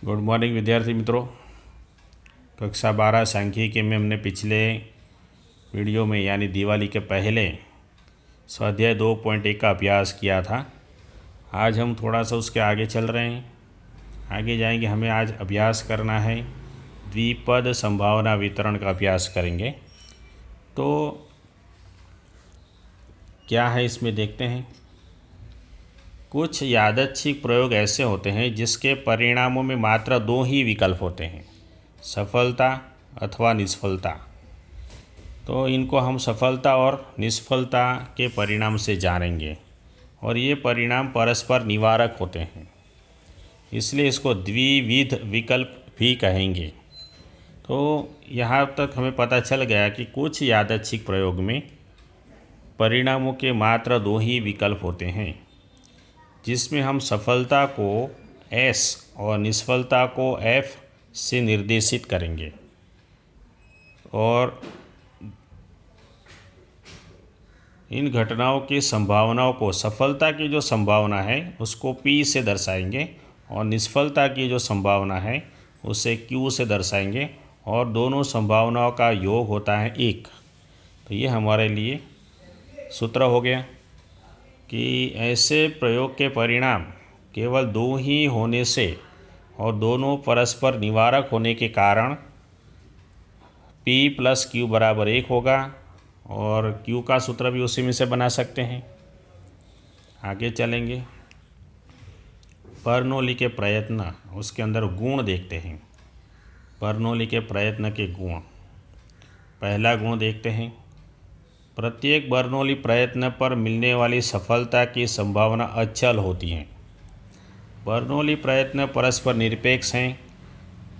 Good morning विद्यार्थी मित्रों। कक्षा 12 सांख्यिकी में हमने पिछले वीडियो में यानी दिवाली के पहले स्वाध्याय 2.1 का अभ्यास किया था। आज हम थोड़ा सा उसके आगे चल रहे हैं, आगे जाएंगे। हमें आज अभ्यास करना है, द्विपद संभावना वितरण का अभ्यास करेंगे। तो क्या है इसमें देखते हैं। कुछ यादृच्छिक प्रयोग ऐसे होते हैं जिसके परिणामों में मात्र दो ही विकल्प होते हैं, सफलता अथवा निष्फलता। तो इनको हम सफलता और निष्फलता के परिणाम से जानेंगे और ये परिणाम परस्पर निवारक होते हैं, इसलिए इसको द्विविध विकल्प भी कहेंगे। तो यहाँ तक हमें पता चल गया कि कुछ यादृच्छिक प्रयोग में परिणामों के मात्र दो ही विकल्प होते हैं, जिसमें हम सफलता को S और निष्फलता को F से निर्देशित करेंगे और इन घटनाओं की संभावनाओं को, सफलता की जो संभावना है उसको P से दर्शाएंगे और निष्फलता की जो संभावना है उसे Q से दर्शाएंगे और दोनों संभावनाओं का योग होता है 1। तो ये हमारे लिए सूत्र हो गया कि ऐसे प्रयोग के परिणाम केवल दो ही होने से और दोनों परस्पर निवारक होने के कारण P + Q = 1 होगा और Q का सूत्र भी उसी में से बना सकते हैं। आगे चलेंगे। बर्नौली के प्रयत्न, उसके अंदर गुण देखते हैं। बर्नौली के प्रयत्न के गुण, पहला गुण देखते हैं। प्रत्येक बर्नौली प्रयत्न पर मिलने वाली सफलता की संभावना अचल होती है। बर्नौली प्रयत्न परस्पर निरपेक्ष हैं,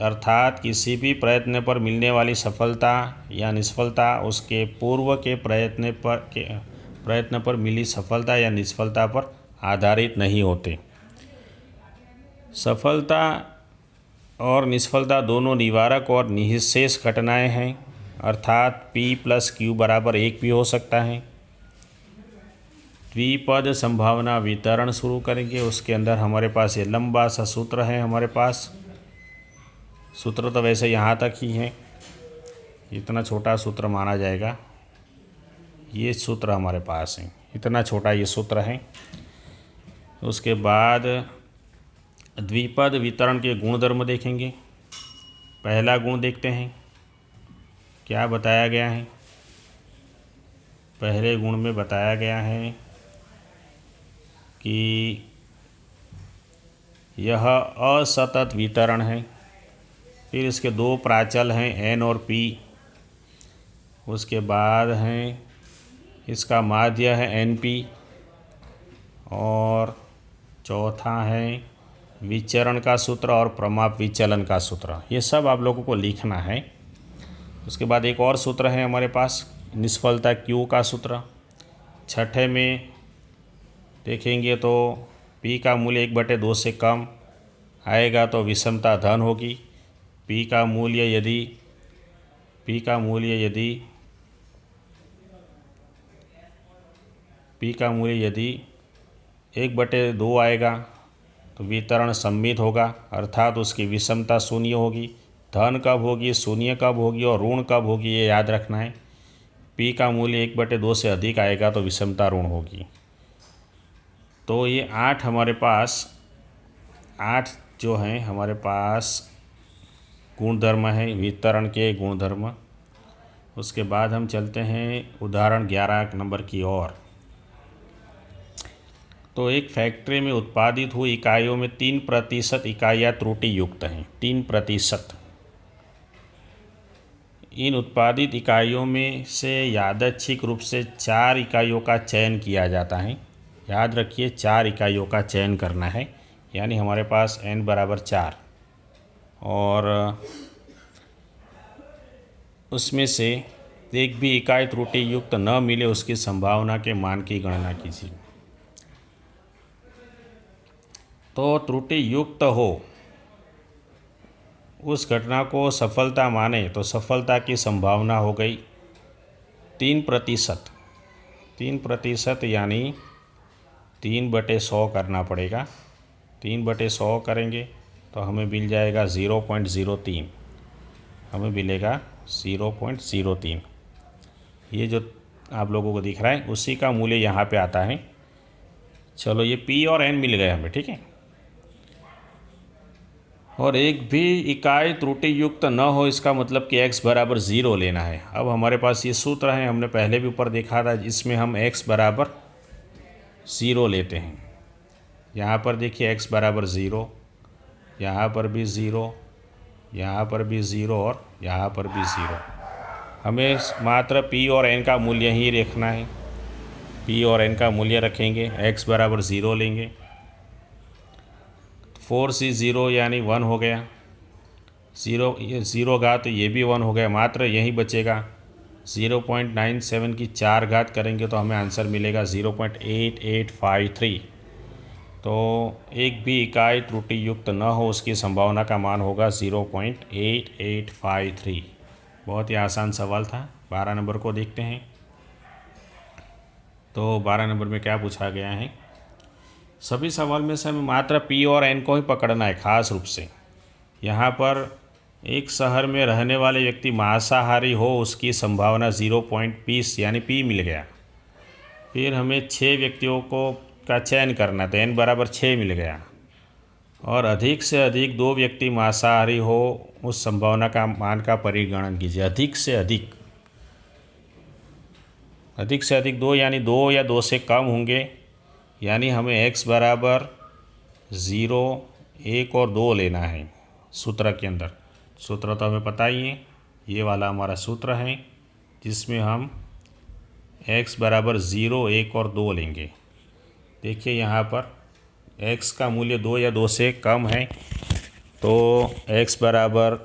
अर्थात किसी भी प्रयत्न पर मिलने वाली सफलता या निष्फलता उसके पूर्व के प्रयत्न पर मिली सफलता या निष्फलता पर आधारित नहीं होते। सफलता और निष्फलता दोनों निवारक और निःशेष घटनाएं हैं, अर्थात P + Q = 1 भी हो सकता है। द्विपद संभावना वितरण शुरू करेंगे। उसके अंदर हमारे पास ये लंबा सा सूत्र है। हमारे पास सूत्र तो वैसे यहाँ तक ही है, इतना छोटा सूत्र माना जाएगा। ये सूत्र हमारे पास है, इतना छोटा ये सूत्र है। उसके बाद द्विपद वितरण के गुणधर्म देखेंगे। पहला गुण देखते हैं, क्या बताया गया है। पहले गुण में बताया गया है कि यह असतत वितरण है। फिर इसके दो प्राचल हैं N और P। उसके बाद हैं इसका माध्य है NP और चौथा है विचरण का सूत्र और प्रमाप विचलन का सूत्र। ये सब आप लोगों को लिखना है। उसके बाद एक और सूत्र है हमारे पास, निष्फलता Q का सूत्र। छठे में देखेंगे तो P का मूल्य 1/2 से कम आएगा तो विषमता धन होगी। P का मूल्य यदि 1/2 आएगा तो वितरण सममित होगा, अर्थात उसकी विषमता शून्य होगी। धन कब होगी, शून्य कब होगी और ऋण कब होगी, ये याद रखना है। P का मूल्य 1/2 से अधिक आएगा तो विषमता ऋण होगी। तो ये 8 हमारे पास, 8 जो हैं हमारे पास गुणधर्म है, वितरण के गुणधर्म। उसके बाद हम चलते हैं उदाहरण 11 नंबर की ओर। तो एक फैक्ट्री में उत्पादित हुई इकाइयों में 3% इकाइयाँ त्रुटि युक्त हैं। 3%। इन उत्पादित इकाइयों में से यादृच्छिक रूप से 4 इकाइयों का चयन किया जाता है। याद रखिए 4 इकाइयों का चयन करना है, यानी हमारे पास N = 4 और उसमें से एक भी इकाई त्रुटि युक्त न मिले उसकी संभावना के मान की गणना कीजिए। तो त्रुटि युक्त हो उस घटना को सफलता माने तो सफलता की संभावना हो गई 3%। 3% यानी 3/100 करना पड़ेगा। 3/100 करेंगे तो हमें मिल जाएगा 0.03, हमें मिलेगा 0.03। ये जो आप लोगों को दिख रहा है उसी का मूल्य यहाँ पे आता है। चलो ये P और N मिल गए हमें, ठीक है। और एक भी इकाई त्रुटि युक्त न हो, इसका मतलब कि x बराबर 0 लेना है। अब हमारे पास ये सूत्र है, हमने पहले भी ऊपर देखा था, जिसमें हम x बराबर 0 लेते हैं। यहाँ पर देखिए x बराबर 0, यहाँ पर भी 0, यहाँ पर भी 0 और यहाँ पर भी 0। हमें मात्र P और N का मूल्य ही रखना है। P और N का मूल्य रखेंगे, x बराबर 0 लेंगे, 4C 0 यानी 1 हो गया, 0 घात तो ये भी 1 हो गया, मात्र यही बचेगा। 0.97 की 4 घात करेंगे तो हमें आंसर मिलेगा 0.8853। तो एक भी इकाई त्रुटि युक्त न हो उसकी संभावना का मान होगा 0.8853। बहुत ही आसान सवाल था। 12 नंबर को देखते हैं। तो 12 नंबर में क्या पूछा गया है, सभी सवाल में से हमें मात्र P और N को ही पकड़ना है खास रूप से। यहाँ पर एक शहर में रहने वाले व्यक्ति मांसाहारी हो, उसकी संभावना 0.20 यानी P मिल गया। फिर हमें 6 व्यक्तियों को का चयन करना, तो N बराबर 6 मिल गया। और अधिक से अधिक 2 व्यक्ति मांसाहारी हो, उस संभावना का मान का परिगणन कीजिए। अधिक से अधिक 2 यानी 2 या 2 से कम होंगे, यानी हमें x बराबर 0, 1 और 2 लेना है सूत्र के अंदर। सूत्र तो हमें पता ही है, ये वाला हमारा सूत्र है जिसमें हम x बराबर 0, 1 और 2 लेंगे। देखिए यहाँ पर x का मूल्य 2 या 2 से कम है, तो x बराबर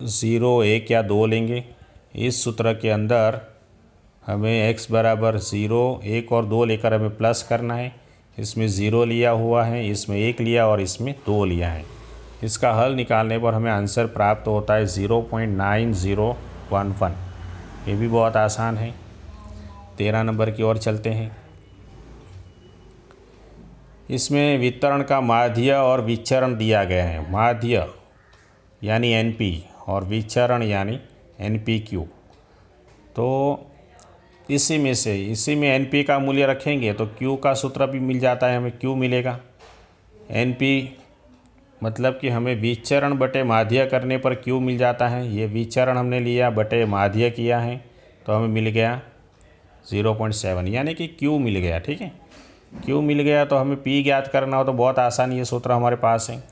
0, 1 या 2 लेंगे। इस सूत्र के अंदर हमें x बराबर 0, 1 और 2 लेकर हमें प्लस करना है। इसमें 0 लिया हुआ है, इसमें 1 लिया और इसमें 2 लिया है। इसका हल निकालने पर हमें आंसर प्राप्त होता है 0.9011। ये भी बहुत आसान है। 13 नंबर की ओर चलते हैं। इसमें वितरण का माध्य और विचरण दिया गया है। माध्य यानी NP और विचरण यानी NPQ। तो इसी में NP का मूल्य रखेंगे तो Q का सूत्र भी मिल जाता है, हमें Q मिलेगा। NP मतलब कि हमें विचरण बटे माध्य करने पर Q मिल जाता है। ये विचरण हमने लिया बटे माध्य किया है तो हमें मिल गया 0.7 यानी कि Q मिल गया, ठीक है। Q मिल गया तो हमें P ज्ञात करना हो तो बहुत आसान ये सूत्र हमारे पास है।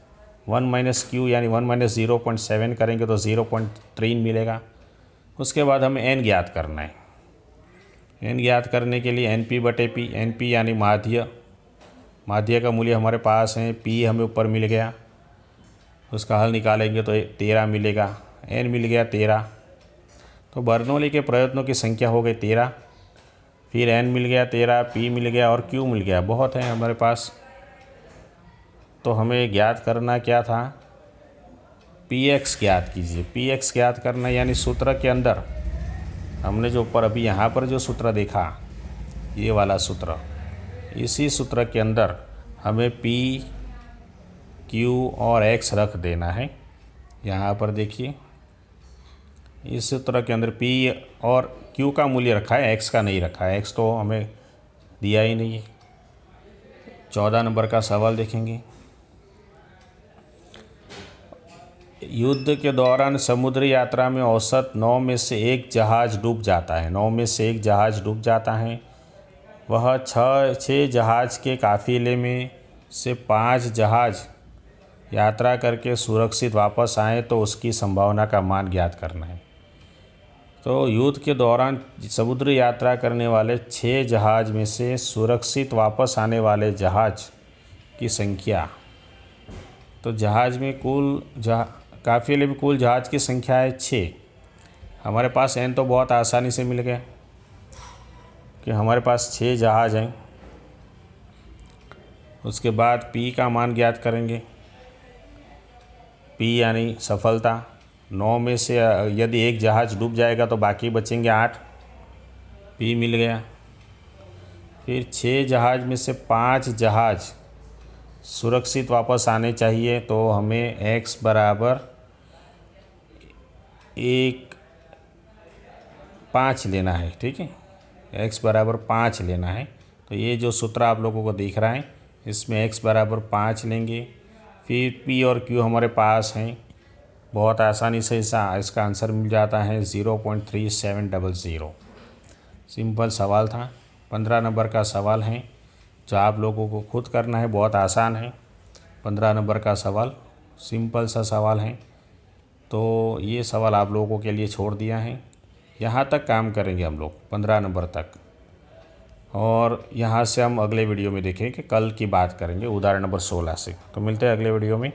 1 - Q यानी 1 - 0.7 करेंगे तो 0.3 मिलेगा। उसके बाद हमें N ज्ञात करना है। N ज्ञात करने के लिए NP बटे P, NP यानी माध्य का मूल्य हमारे पास है, P हमें ऊपर मिल गया। उसका हल निकालेंगे तो 13 मिलेगा, N मिल गया 13। तो बर्नौली के प्रयत्नों की संख्या हो गई 13, फिर N मिल गया 13, P मिल गया और Q मिल गया। बहुत है हमारे पास। तो हमें ज्ञात करना क्या था, PX ज्ञात कीजिए। PX ज्ञात करना यानी सूत्र के अंदर हमने जो ऊपर अभी यहाँ पर जो सूत्र देखा, ये वाला सूत्र, इसी सूत्र के अंदर हमें P, Q और X रख देना है। यहाँ पर देखिए इस सूत्र के अंदर P और Q का मूल्य रखा है, X का नहीं रखा है। X तो हमें दिया ही नहीं है। 14 नंबर का सवाल देखेंगे। युद्ध के दौरान समुद्री यात्रा में औसत 9 में से 1 जहाज़ डूब जाता है। 9 में से 1 जहाज़ डूब जाता है। वह 6 जहाज़ के काफ़िले में से 5 जहाज़ यात्रा करके सुरक्षित वापस आए तो उसकी संभावना का मान ज्ञात करना है। तो युद्ध के दौरान समुद्री यात्रा करने वाले 6 जहाज़ में से सुरक्षित वापस आने वाले जहाज़ की संख्या, तो जहाज़ में काफ़िले में कुल जहाज़ की संख्या है 6। हमारे पास N तो बहुत आसानी से मिल गया कि हमारे पास 6 जहाज़ हैं। उसके बाद P का मान ज्ञात करेंगे। P यानी सफलता। 9 में से यदि 1 जहाज़ डूब जाएगा तो बाकी बचेंगे 8। P मिल गया। फिर 6 जहाज़ में से 5 जहाज़ सुरक्षित वापस आने चाहिए तो हमें x बराबर 5 लेना है। ठीक है, x बराबर 5 लेना है। तो ये जो सूत्र आप लोगों को दिख रहा है इसमें x बराबर 5 लेंगे, फिर p और q हमारे पास हैं। बहुत आसानी से इसका आंसर मिल जाता है 0.3700। सिंपल सवाल था, 15 नंबर का सवाल है जो आप लोगों को खुद करना है। बहुत आसान है, 15 नंबर का सवाल, सिंपल सा सवाल है। तो ये सवाल आप लोगों के लिए छोड़ दिया है। यहाँ तक काम करेंगे हम लोग 15 नंबर तक, और यहाँ से हम अगले वीडियो में देखेंगे, कल की बात करेंगे उदाहरण नंबर 16 से। तो मिलते हैं अगले वीडियो में।